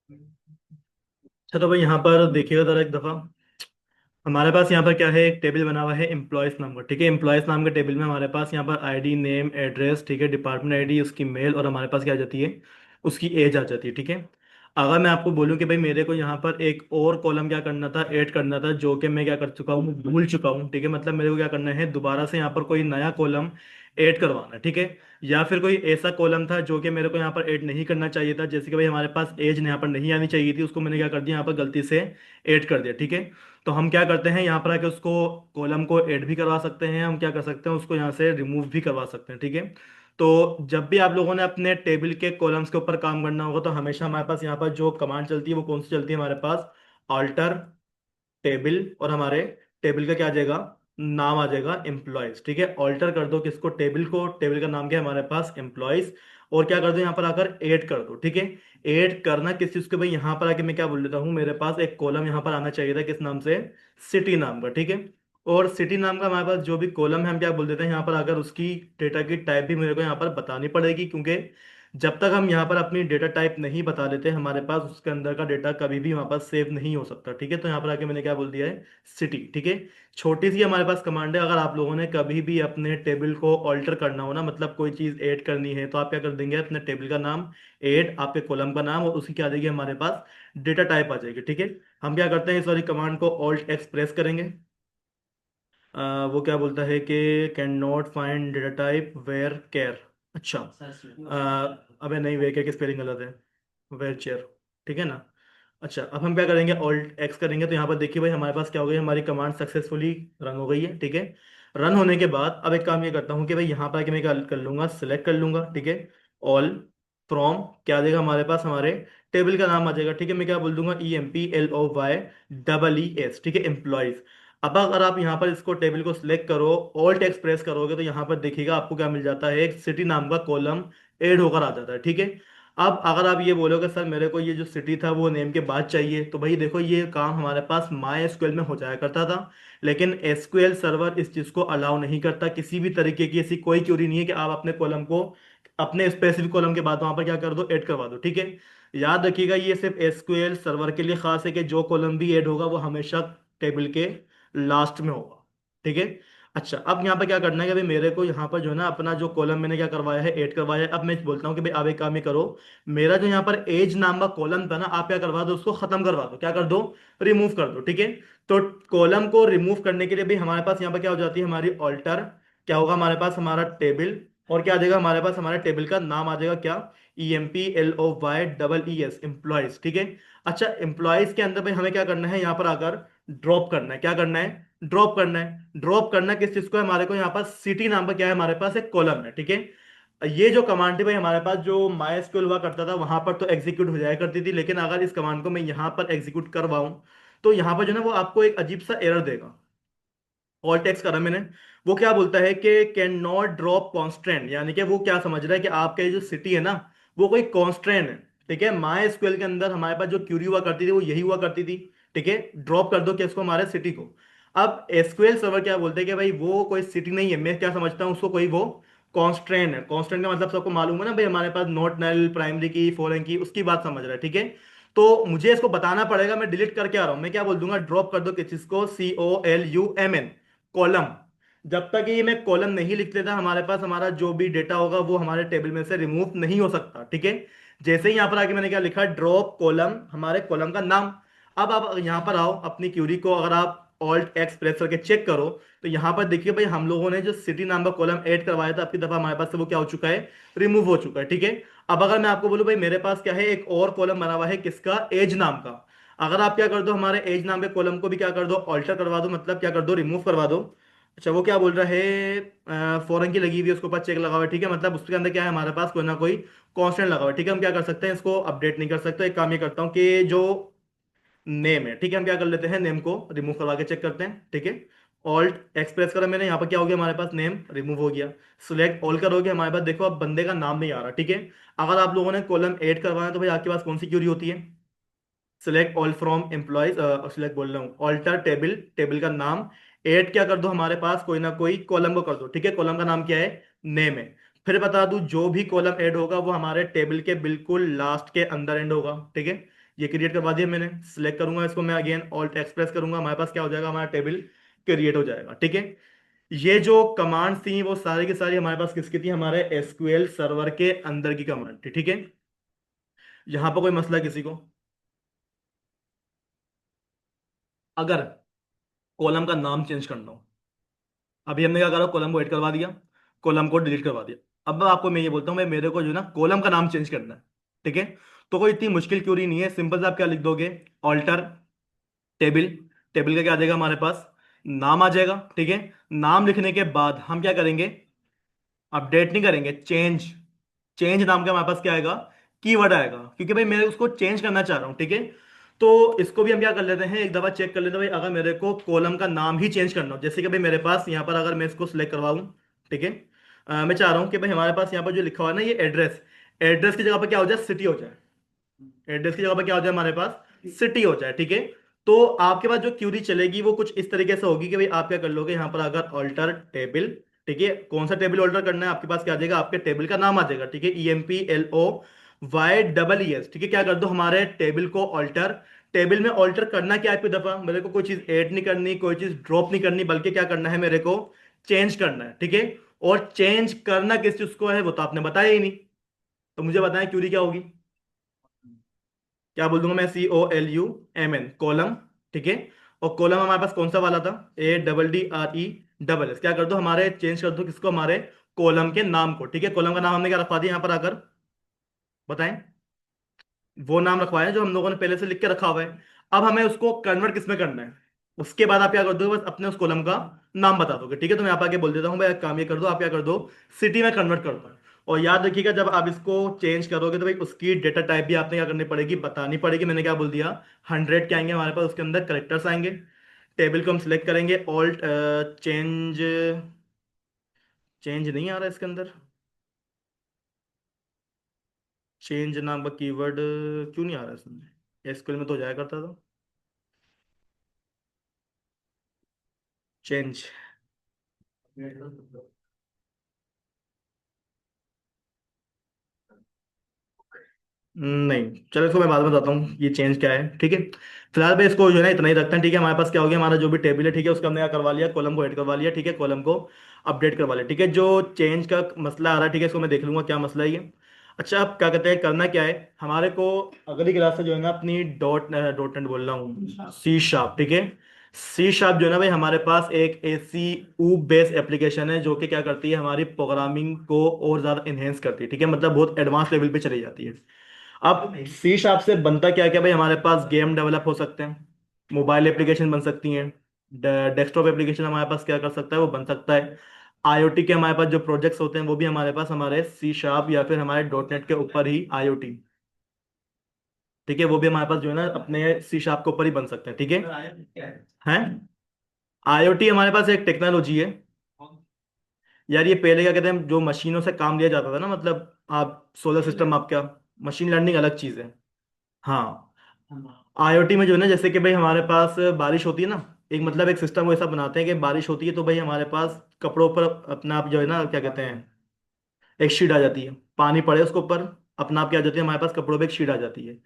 अच्छा, तो भाई यहाँ पर देखिएगा जरा एक दफ़ा। हमारे पास यहाँ पर क्या है, एक टेबल बना हुआ है एम्प्लॉयज़ नाम का। ठीक है, एम्प्लॉयज़ नाम के टेबल में हमारे पास यहाँ पर आईडी, नेम, एड्रेस, ठीक है, डिपार्टमेंट आईडी, उसकी मेल, और हमारे पास क्या आ जाती है, उसकी एज आ जाती है। ठीक है। अगर मैं आपको बोलूँ कि भाई मेरे को यहाँ पर एक और कॉलम क्या करना था, ऐड करना था, जो कि मैं क्या कर चुका हूँ, भूल चुका हूँ। ठीक है, मतलब मेरे को क्या करना है, दोबारा से यहाँ पर कोई नया कॉलम ऐड करवाना है। ठीक है। या फिर कोई ऐसा कॉलम था जो कि मेरे को यहाँ पर ऐड नहीं करना चाहिए था, जैसे कि भाई हमारे पास एज यहाँ पर नहीं आनी चाहिए थी, उसको मैंने क्या कर दिया, यहाँ पर गलती से ऐड कर दिया। ठीक है। तो हम क्या करते हैं, यहाँ पर आके उसको कॉलम को ऐड भी करवा सकते हैं, हम क्या कर सकते हैं, उसको यहाँ से रिमूव भी करवा सकते हैं। ठीक है। तो जब भी आप लोगों ने अपने टेबल के कॉलम्स के ऊपर काम करना होगा, तो हमेशा हमारे पास यहाँ पर जो कमांड चलती है वो कौन सी चलती है हमारे पास, ऑल्टर टेबल, और हमारे टेबल का क्या आ जाएगा, नाम आ जाएगा एम्प्लॉयज। ठीक है, ऑल्टर कर दो किसको, टेबल को, टेबल का नाम क्या है हमारे पास, एम्प्लॉयज। और क्या कर दो, यहाँ पर आकर ऐड कर दो। ठीक है। ऐड करना किस चीज के, भाई यहाँ पर आके मैं क्या बोल देता हूँ, मेरे पास एक कॉलम यहाँ पर आना चाहिए था, किस नाम से, सिटी नाम का। ठीक है। और सिटी नाम का हमारे पास जो भी कॉलम है, हम क्या बोल देते हैं यहाँ पर आकर, उसकी डेटा की टाइप भी मेरे को यहाँ पर बतानी पड़ेगी, क्योंकि जब तक हम यहाँ पर अपनी डेटा टाइप नहीं बता देते, हमारे पास उसके अंदर का डेटा कभी भी हमारे पास सेव नहीं हो सकता। ठीक है। तो यहाँ पर आके मैंने क्या बोल दिया है, सिटी। ठीक है। छोटी सी हमारे पास कमांड है, अगर आप लोगों ने कभी भी अपने टेबल को ऑल्टर करना हो ना, मतलब कोई चीज़ ऐड करनी है, तो आप क्या कर देंगे, अपने टेबल का नाम ऐड, आपके कॉलम का नाम, और उसकी क्या आ जाएगी हमारे पास, डेटा टाइप आ जाएगी। ठीक है। हम क्या करते हैं, इस वाली कमांड को ऑल्ट एक्स प्रेस करेंगे। वो क्या बोलता है कि can not find data type where care. अच्छा, अबे नहीं, वेयर केयर की स्पेलिंग गलत है, वेयर चेयर। ठीक है ना। अच्छा, अब हम क्या करेंगे, ऑल्ट एक्स करेंगे, तो यहाँ पर देखिए भाई हमारे पास क्या हो गई, हमारी कमांड सक्सेसफुली रन हो गई है। ठीक है। रन होने के बाद अब एक काम ये करता हूँ कि भाई यहाँ पर आके मैं क्या कर लूंगा, सिलेक्ट कर लूंगा। ठीक है। ऑल फ्रॉम, क्या आ जाएगा हमारे पास, हमारे टेबल का नाम आ जाएगा। ठीक है, मैं क्या बोल दूंगा, EMPLOY ठीक है, एम्प्लॉयज। अब अगर आप यहाँ पर इसको टेबल को सिलेक्ट करो, ऑल्ट एक्स प्रेस करोगे, तो यहाँ पर देखिएगा आपको क्या मिल जाता है, एक सिटी नाम का कॉलम ऐड होकर आ जाता है। ठीक है। अब अगर आप ये बोलोगे सर मेरे को ये जो सिटी था वो नेम के बाद चाहिए, तो भाई देखो ये काम हमारे पास माई एसक्यूएल में हो जाया करता था, लेकिन एसक्यूएल सर्वर इस चीज़ को अलाउ नहीं करता, किसी भी तरीके की ऐसी कोई क्यूरी नहीं है कि आप अपने कॉलम को, अपने स्पेसिफिक कॉलम के बाद वहां पर क्या कर दो, ऐड करवा दो। ठीक है। याद रखिएगा ये सिर्फ एसक्यूएल सर्वर के लिए खास है, कि जो कॉलम भी ऐड होगा वो हमेशा टेबल के लास्ट में होगा। ठीक है। अच्छा, अब यहाँ पर क्या करना है कि भाई मेरे को यहाँ पर जो है ना, अपना जो कॉलम मैंने क्या करवाया है, ऐड करवाया है, अब मैं बोलता हूँ कि भाई आप एक काम ही करो, मेरा जो यहाँ पर एज नाम का कॉलम था ना, आप क्या करवा दो, उसको खत्म करवा दो, क्या कर दो, रिमूव कर दो। ठीक है। तो कॉलम को रिमूव करने के लिए भी हमारे पास यहाँ पर क्या हो जाती है, हमारी ऑल्टर, क्या होगा हमारे पास, हमारा टेबल, और क्या आ जाएगा हमारे पास, हमारे टेबल का नाम आ जाएगा क्या, EMPLOYEES, एम्प्लॉयज। ठीक है। अच्छा, एम्प्लॉयज के अंदर भाई हमें क्या करना है, यहाँ पर आकर ड्रॉप करना है, क्या करना है, ड्रॉप करना है। ड्रॉप करना किस चीज को है, हमारे को यहाँ पास सिटी नाम का क्या है, हमारे पास एक कॉलम है। ठीक है। ये जो कमांड थी भाई हमारे पास, जो माई एसक्यूएल हुआ करता था वहां पर तो एग्जीक्यूट हो जाया करती थी, लेकिन अगर इस कमांड को मैं यहाँ पर एग्जीक्यूट करवाऊं, तो यहाँ पर जो है ना वो आपको एक अजीब सा एरर देगा। ऑल टेक्स्ट करा मैंने, वो क्या बोलता है कि कैन नॉट ड्रॉप कॉन्स्ट्रेंट, यानी कि वो क्या समझ रहा है कि आपका ये जो सिटी है ना, वो कोई कॉन्स्ट्रेंट है। ठीक है। माई एसक्यूएल के अंदर हमारे पास जो क्यूरी हुआ करती थी वो यही हुआ करती थी। ठीक है। ड्रॉप कर दो कि इसको, हमारे सिटी को। अब एसक्यूएल सर्वर क्या बोलते हैं कि भाई वो कोई सिटी नहीं है, मैं क्या समझता हूँ उसको, कोई वो कॉन्स्ट्रेंट है। कॉन्स्ट्रेंट का मतलब सबको मालूम है ना भाई, हमारे पास नॉट नल, प्राइमरी की, फॉरेन की, उसकी बात समझ रहा है। ठीक है। तो मुझे इसको बताना पड़ेगा, मैं डिलीट करके आ रहा हूं, मैं क्या बोल दूंगा, ड्रॉप कर दो किस चीज को, COLUMN, कॉलम। जब तक ये मैं कॉलम नहीं लिख लेता, हमारे पास हमारा जो भी डेटा होगा वो हमारे टेबल में से रिमूव नहीं हो सकता। ठीक है। जैसे ही यहां पर आके मैंने क्या लिखा, ड्रॉप कॉलम, हमारे कॉलम का नाम। अब आप यहां पर आओ, अपनी क्यूरी को अगर आप ऑल्ट एक्स प्रेस करके चेक करो, तो यहां पर देखिए भाई हम लोगों ने जो सिटी नाम का कॉलम ऐड करवाया था, अब की दफा हमारे पास से वो क्या हो चुका है, रिमूव हो चुका है। ठीक है। अब अगर मैं आपको बोलूं भाई मेरे पास क्या है, एक और कॉलम बना हुआ है, किसका, एज नाम का। अगर आप क्या कर दो, हमारे एज नाम के कॉलम को भी क्या कर दो, ऑल्टर करवा दो, मतलब क्या कर दो, रिमूव करवा दो। अच्छा, वो क्या बोल रहा है, फॉरेन की लगी हुई है, उसके ऊपर चेक लगा हुआ है। ठीक है, मतलब उसके अंदर क्या है, हमारे पास कोई ना कोई कांस्टेंट लगा हुआ है। ठीक है, हम क्या कर सकते हैं, इसको अपडेट नहीं कर सकते। एक काम ये करता हूँ कि जो नेम है, ठीक है, हम क्या कर लेते हैं, नेम को रिमूव करवा के चेक करते हैं। ठीक है। ऑल्ट एक्सप्रेस करा मैंने, यहाँ पर क्या हो गया, हमारे पास नेम रिमूव हो गया। सिलेक्ट ऑल करोगे, हमारे पास देखो अब बंदे का नाम नहीं आ रहा। ठीक है। अगर आप लोगों ने कॉलम ऐड करवाना है, तो भाई आपके पास कौन सी क्यूरी होती है, select all from employees, select बोल रहा हूँ, ऑल्टर टेबल, टेबल का नाम, ऐड क्या कर दो, हमारे पास कोई ना कोई कॉलम को कर दो। ठीक है, कॉलम का नाम क्या है, नेम है। फिर बता दूं, जो भी कॉलम ऐड होगा वो हमारे टेबल के बिल्कुल लास्ट के अंदर एंड होगा। ठीक है। ये क्रिएट करवा दिया मैंने। सिलेक्ट करूंगा इसको मैं, अगेन ऑल्ट एक्स प्रेस करूंगा, हमारे पास क्या हो जाएगा, हमारा टेबल क्रिएट हो जाएगा। ठीक है, ये जो कमांड थी वो सारी की सारी हमारे पास किसकी थी, हमारे एसक्यूएल सर्वर के अंदर की कमांड थी। ठीक है, यहां पर कोई मसला किसी को? अगर कॉलम का नाम चेंज करना हो, अभी हमने क्या करा, कॉलम को एड करवा दिया, कॉलम को डिलीट करवा दिया। अब मैं ये बोलता हूँ भाई मेरे को जो है ना कॉलम का नाम चेंज करना है। ठीक है, तो कोई इतनी मुश्किल क्यूरी नहीं है, सिंपल से आप क्या लिख दोगे, ऑल्टर टेबल, टेबल का क्या आ जाएगा हमारे पास, नाम आ जाएगा। ठीक है, नाम लिखने के बाद हम क्या करेंगे, अपडेट नहीं करेंगे, चेंज, चेंज नाम का हमारे पास क्या आएगा, कीवर्ड आएगा, क्योंकि भाई मैं उसको चेंज करना चाह रहा हूँ। ठीक है, तो इसको भी हम क्या कर लेते हैं, एक दफा चेक कर लेते हैं भाई, अगर मेरे को कॉलम का नाम ही चेंज करना हो, जैसे कि भाई मेरे पास यहाँ पर अगर मैं इसको सिलेक्ट करवाऊँ, ठीक है, मैं चाह रहा हूँ कि भाई हमारे पास यहाँ पर जो लिखा हुआ है ना ये एड्रेस, एड्रेस की जगह पर क्या हो जाए, सिटी हो जाए, एड्रेस की जगह पर क्या हो जाए हमारे पास, सिटी हो जाए। ठीक है, तो आपके पास जो क्यूरी चलेगी वो कुछ इस तरीके से होगी कि भाई आप क्या कर लोगे, यहाँ पर अगर ऑल्टर टेबल, ठीक है, कौन सा टेबल ऑल्टर करना है, आपके पास क्या आ जाएगा, आपके टेबल का नाम आ जाएगा। ठीक है, EMPLOYEES, ठीक है, क्या कर दो, हमारे टेबल को ऑल्टर, टेबल में ऑल्टर करना क्या है, आपकी दफा मेरे को कोई चीज ऐड नहीं करनी, कोई चीज ड्रॉप नहीं करनी, बल्कि क्या करना है, मेरे को चेंज करना है। ठीक है, और चेंज करना किस चीज को है वो तो आपने बताया ही नहीं, तो मुझे बताएं क्यूरी क्या होगी, क्या बोल दूंगा मैं, COLUMN, कॉलम। ठीक है, और कॉलम हमारे पास कौन सा वाला था, ADDRE, क्या कर दो, हमारे चेंज कर दो किसको, हमारे कॉलम के नाम को। ठीक है, कॉलम का नाम हमने क्या रखवा दिया यहाँ पर आकर, बताएं, वो नाम रखवाया है जो हम लोगों ने पहले से लिख के रखा हुआ है। अब हमें उसको कन्वर्ट किस में करना है, उसके बाद आप क्या कर दो, बस अपने उस कॉलम का नाम बता दोगे। ठीक है, तो मैं यहाँ पे आके बोल देता हूँ भाई एक काम ये कर दो, आप क्या कर दो, सिटी में कन्वर्ट कर दो। और याद रखिएगा जब आप इसको चेंज करोगे तो भाई उसकी डेटा टाइप भी आपने क्या करनी पड़ेगी, बतानी पड़ेगी। मैंने क्या बोल दिया, 100 के आएंगे हमारे पास, उसके अंदर करेक्टर्स आएंगे। टेबल को हम सिलेक्ट करेंगे, ऑल्ट चेंज, चेंज नहीं आ रहा है इसके अंदर, चेंज नाम का कीवर्ड क्यों नहीं आ रहा है इसमें, एसक्यूएल में तो जाया करता था, चेंज। नहीं, चलो इसको मैं बाद में बताता हूँ ये चेंज क्या है। ठीक है, फिलहाल पे इसको जो है ना इतना ही रखते हैं। ठीक है, हमारे पास क्या हो गया, हमारा जो भी टेबल है, ठीक है, उसका हमने क्या करवा लिया, कॉलम को ऐड करवा लिया। ठीक है, कॉलम को अपडेट करवा लिया। ठीक है, जो चेंज का मसला आ रहा है, ठीक है, इसको मैं देख लूंगा क्या मसला है ये। अच्छा, अब क्या कहते हैं, करना क्या है हमारे को, अगली क्लास से जो है ना अपनी डॉट नेट बोल रहा हूँ, C#, ठीक है, C# जो है ना भाई हमारे पास एक ACU बेस्ड एप्लीकेशन है जो कि क्या करती है, हमारी प्रोग्रामिंग को और ज्यादा इनहेंस करती है। ठीक है, मतलब बहुत एडवांस लेवल पे चली जाती है। अब C# से बनता क्या क्या भाई, हमारे पास गेम डेवलप हो सकते हैं, मोबाइल एप्लीकेशन बन सकती हैं, डेस्कटॉप एप्लीकेशन हमारे पास क्या कर सकता है, वो बन सकता है। IoT के हमारे पास जो प्रोजेक्ट्स होते हैं वो भी हमारे पास हमारे C# या फिर हमारे डॉट नेट के ऊपर ही IoT, ठीक है, वो भी हमारे पास जो है ना अपने C# के ऊपर ही बन सकते हैं। ठीक है, IoT हमारे पास एक टेक्नोलॉजी है यार, ये पहले क्या कहते हैं, जो मशीनों से काम लिया जाता था ना, मतलब आप सोलर सिस्टम, आप क्या, मशीन लर्निंग अलग चीज है। हाँ, IoT में जो है ना, जैसे कि भाई हमारे पास बारिश होती है ना, एक मतलब एक सिस्टम वैसा बनाते हैं कि बारिश होती है तो भाई हमारे पास कपड़ों पर अपना आप जो है ना क्या कहते हैं, एक शीट आ जाती है, पानी पड़े उसके ऊपर, अपना आप क्या आ जाती है, हमारे पास कपड़ों पे एक शीट आ जाती है।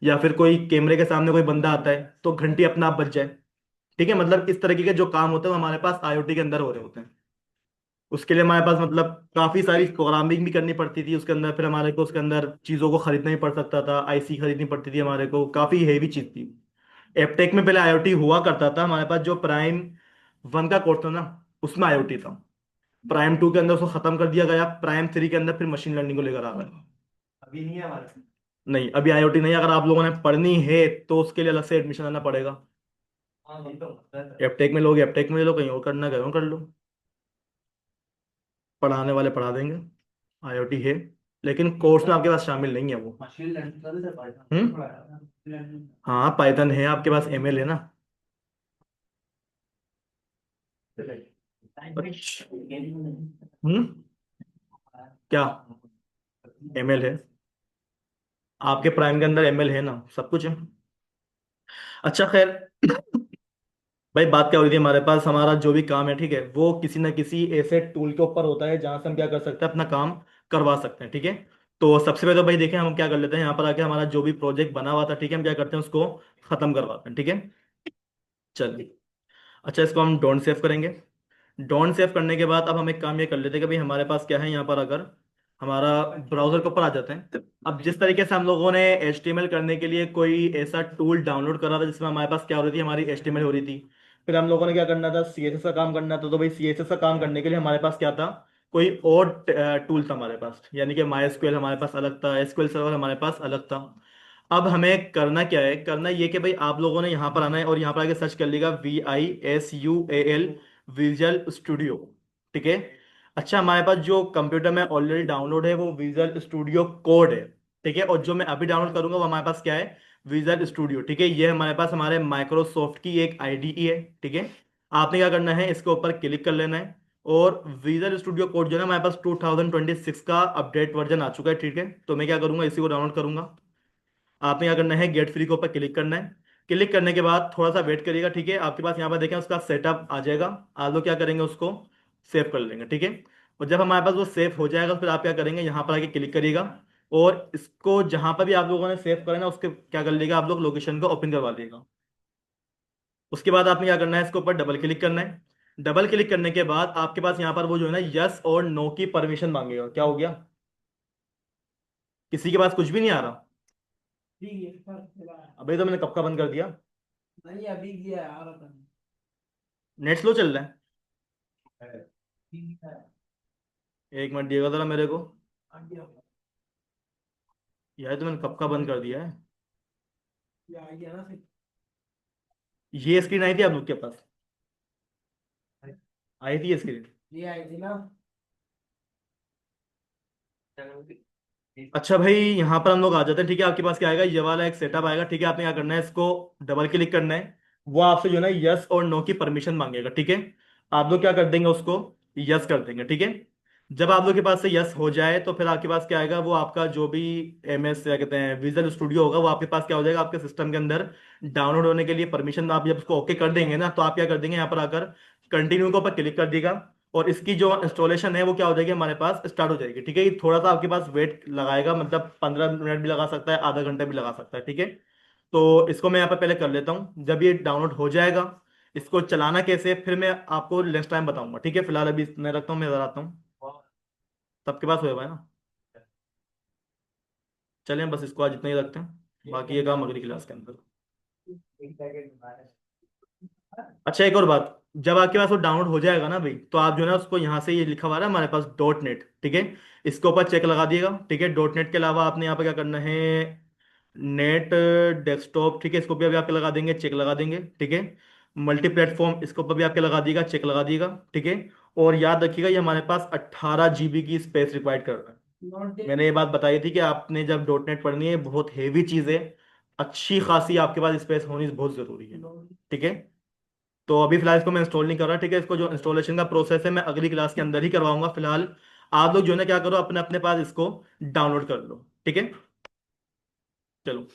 या फिर कोई कैमरे के सामने कोई बंदा आता है तो घंटी अपना आप बच जाए। ठीक है, मतलब इस तरीके के जो काम होते हैं वो हमारे पास IoT के अंदर हो रहे होते हैं। उसके लिए हमारे पास मतलब काफी सारी प्रोग्रामिंग भी करनी पड़ती थी उसके अंदर, फिर हमारे को उसके अंदर चीजों को खरीदना ही पड़ सकता था, IC खरीदनी पड़ती थी हमारे को, काफी हेवी चीज थी। एपटेक में पहले IoT हुआ करता था, हमारे पास जो प्राइम 1 का कोर्स था ना उसमें IoT था, प्राइम 2 के अंदर उसको खत्म कर दिया गया, प्राइम 3 के अंदर फिर मशीन लर्निंग को लेकर आ गए। अभी नहीं है हमारे, नहीं अभी IoT नहीं है, अगर आप लोगों ने पढ़नी है तो उसके लिए अलग से एडमिशन लेना पड़ेगा। एपटेक में लोग एपटेक में ले लो, कहीं और करना कहीं और कर लो, पढ़ाने वाले पढ़ा देंगे। IoT है लेकिन कोर्स में आपके पास शामिल नहीं है वो। हाँ, पाइथन है आपके पास, ML है ना। अच्छा, हम्म, क्या, ML है, आपके प्राइम के अंदर ML है ना, सब कुछ है। अच्छा खैर, भाई बात क्या हो रही थी, हमारे पास हमारा जो भी काम है, ठीक है, वो किसी ना किसी ऐसे टूल के ऊपर होता है जहां से हम क्या कर सकते हैं, अपना काम करवा सकते हैं। ठीक है, तो सबसे पहले तो भाई देखें हम क्या कर लेते हैं, यहाँ पर आके हमारा जो भी प्रोजेक्ट बना हुआ था, ठीक है, हम क्या करते हैं उसको खत्म करवाते हैं, ठीक है। चलिए। अच्छा, इसको हम डोंट सेव करेंगे। डोंट सेव करने के बाद अब हम एक काम ये कर लेते हैं कि भाई हमारे पास क्या है यहाँ पर, अगर हमारा ब्राउजर के ऊपर आ जाते हैं। अब जिस तरीके से हम लोगों ने HTML करने के लिए कोई ऐसा टूल डाउनलोड करा था जिसमें हमारे पास क्या हो रही थी, हमारी HTML हो रही थी। फिर हम लोगों ने क्या करना था, CSS का काम करना था। तो भाई CSS का काम करने के लिए हमारे पास क्या था, कोई और टूल था हमारे पास, यानी कि MySQL हमारे पास अलग था, SQL सर्वर हमारे पास अलग था। अब हमें करना क्या है, करना ये कि भाई आप लोगों ने यहाँ पर आना है और यहाँ पर आके सर्च कर लिएगा VISUAL, विजुअल स्टूडियो, ठीक है। अच्छा, हमारे पास जो कंप्यूटर में ऑलरेडी डाउनलोड है वो विजुअल स्टूडियो कोड है, ठीक है। और जो मैं अभी डाउनलोड करूंगा वो हमारे पास क्या है, विजुअल स्टूडियो, ठीक है। ये हमारे पास हमारे माइक्रोसॉफ्ट की एक IDE है, ठीक है। आपने क्या करना है, इसके ऊपर क्लिक कर लेना है। और विजुअल स्टूडियो कोड जो है ना, हमारे पास 2026 का अपडेट वर्जन आ चुका है, ठीक है। तो मैं क्या करूंगा, इसी को डाउनलोड करूंगा। आपने क्या करना है, गेट फ्री के ऊपर क्लिक करना है। क्लिक करने के बाद थोड़ा सा वेट करिएगा, ठीक है। आपके पास यहाँ पर देखें उसका सेटअप आ जाएगा। आप लोग क्या करेंगे, उसको सेव कर लेंगे, ठीक है। और जब हमारे पास वो सेव हो जाएगा तो फिर आप क्या करेंगे, यहाँ पर आके क्लिक करिएगा। और इसको जहां पर भी आप लोगों ने सेव करा है ना, उसके क्या कर लीजिएगा आप लोग, लोकेशन को ओपन करवा लीजिएगा। उसके बाद आपने क्या करना है, इसके ऊपर डबल क्लिक करना है। डबल क्लिक करने के बाद आपके पास यहाँ पर वो जो है ना, यस और नो की परमिशन मांगेगा। क्या हो गया, किसी के पास कुछ भी नहीं आ रहा? ठीक है सर, चला है। अभी तो मैंने कब का बंद कर दिया। नहीं अभी किया है, आ रहा था। नेट स्लो चल रहा ठीक है। है, एक मिनट दिएगा जरा मेरे को। आ गया। यार तो मैंने कब का बंद कर दिया है। ये आ गया ना फिर। ये स्क्रीन आई थी आप लोग के पास? आई थी ये स्क्रीन? ये आई थी ना। अच्छा भाई, यहाँ पर हम लोग आ जाते हैं, ठीक है। आपके पास क्या आएगा, ये वाला एक सेटअप आएगा, ठीक है। आपने क्या करना है, इसको डबल क्लिक करना है। वो आपसे जो है ना यस और नो की परमिशन मांगेगा, ठीक है। आप लोग क्या कर देंगे, उसको यस कर देंगे, ठीक है। जब आप लोग के पास से यस हो जाए तो फिर आपके पास क्या आएगा, वो आपका जो भी MS क्या कहते हैं विजुअल स्टूडियो होगा, वो आपके पास क्या हो जाएगा, आपके सिस्टम के अंदर डाउनलोड होने के लिए परमिशन। आप जब उसको ओके कर देंगे ना, तो आप क्या कर देंगे, यहाँ पर आकर कंटिन्यू के ऊपर क्लिक कर देगा। और इसकी जो इंस्टॉलेशन है वो क्या हो जाएगी, हमारे पास स्टार्ट हो जाएगी, ठीक है। ये थोड़ा सा आपके पास वेट लगाएगा, मतलब 15 मिनट भी लगा सकता है, आधा घंटा भी लगा सकता है, ठीक है। तो इसको मैं यहाँ पर पहले कर लेता हूँ। जब ये डाउनलोड हो जाएगा, इसको चलाना कैसे है, फिर मैं आपको नेक्स्ट टाइम बताऊंगा, ठीक है। फिलहाल अभी मैं रखता हूँ, मैं इधर आता हूँ। सबके पास हुआ है ना? चलें, बस इसको आज इतना ही रखते हैं, बाकी ये काम अगली क्लास के अंदर। एक पैकेट बना है। अच्छा, एक और बात, जब आपके पास वो डाउनलोड हो जाएगा ना भाई, तो आप जो है ना उसको यहाँ से, ये लिखा हुआ है ना हमारे पास .NET, ठीक है। इसके ऊपर चेक लगा दिएगा, ठीक है। .NEट के अलावा आपने यहाँ पर क्या करना है, नेट डेस्कटॉप, ठीक है। इसको भी अभी आपके लगा देंगे, चेक लगा देंगे, ठीक है। मल्टी प्लेटफॉर्म, इसके ऊपर भी आपके लगा दिएगा, चेक लगा दिएगा, ठीक है। और याद रखिएगा, ये हमारे पास 18 GB की स्पेस रिक्वायर्ड कर रहा है। नोट दे। मैंने ये बात बताई थी कि आपने जब .NEट पढ़नी है, बहुत हेवी चीज़ है, अच्छी खासी आपके पास स्पेस होनी बहुत ज़रूरी है, नोट। ठीक है। तो अभी फिलहाल इसको मैं इंस्टॉल नहीं कर रहा, ठीक है। इसको जो इंस्टॉलेशन का प्रोसेस है मैं अगली क्लास के अंदर ही करवाऊंगा। फिलहाल आप लोग जो है ना क्या करो, अपने अपने पास इसको डाउनलोड कर लो, ठीक है। चलो।